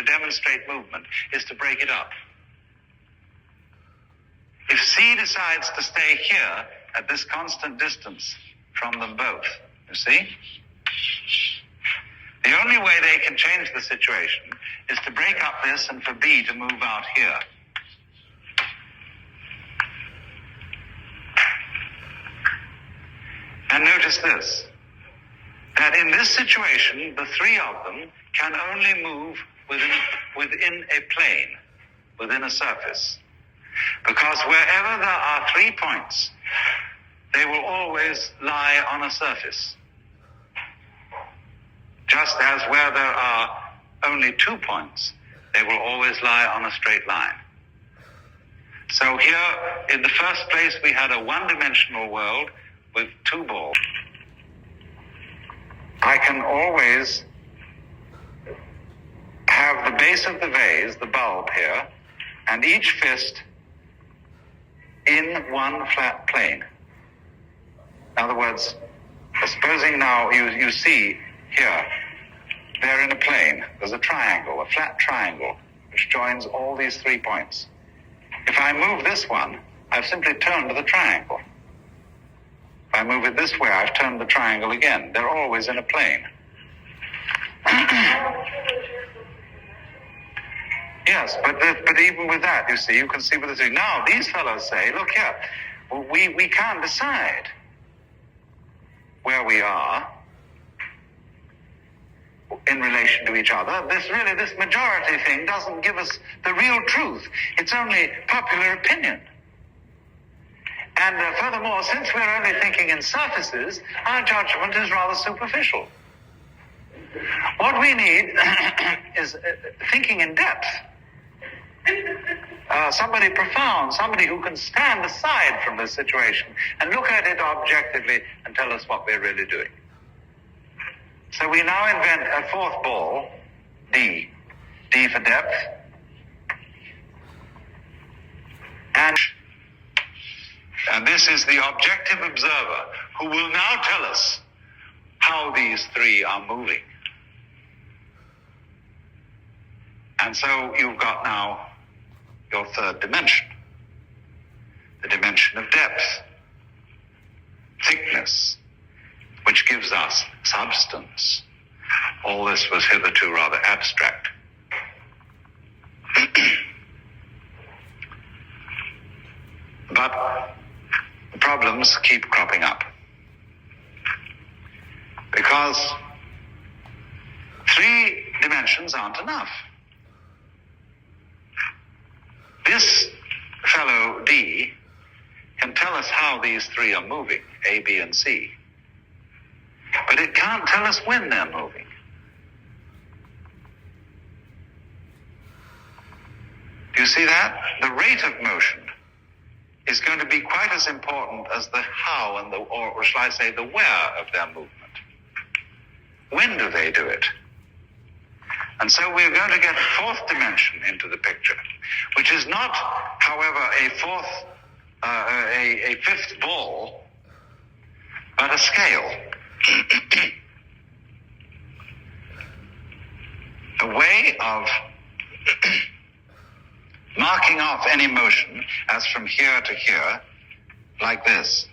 to demonstrate movement is to break it up. If C decides to stay here at this constant distance from them both, you see? The only way they can change the situation is to break up this and for B to move out here. And notice this, that in this situation, the three of them can only move within a plane, within a surface. Because wherever there are 3 points, they will always lie on a surface. Just as where there are only 2 points, they will always lie on a straight line. So here, in the first place, we had a one-dimensional world with 2 balls. I can always have the base of the vase, the bulb here, and each fist in one flat plane. In other words, supposing now you see here, they're in a plane. There's a triangle, a flat triangle, which joins all these 3 points. If I move this one, I've simply turned the triangle. If I move it this way, I've turned the triangle again. They're always in a plane. Yes, but even with that, you see, you can see what they're saying. Now, these fellows say, look here, we can't decide where we are in relation to each other. This majority thing doesn't give us the real truth. It's only popular opinion. And furthermore, since we're only thinking in surfaces, our judgment is rather superficial. What we need is thinking in depth. Somebody profound, somebody who can stand aside from this situation and look at it objectively and tell us what we're really doing. So we now invent a 4th ball, D. D for depth. And this is the objective observer who will now tell us how these 3 are moving. And so you've got now your 3rd dimension, the dimension of depth, thickness, which gives us substance. All this was hitherto rather abstract. But problems keep cropping up. Because 3 dimensions aren't enough. This fellow D can tell us how these 3 are moving, A, B, and C. But it can't tell us when they're moving. Do you see that? The rate of motion is going to be quite as important as the how and or shall I say the where of their movement. When do they do it? And so we're going to get a 4th dimension into the picture, which is not, however, a 5th ball, but a scale. A way of marking off any motion as from here to here, like this.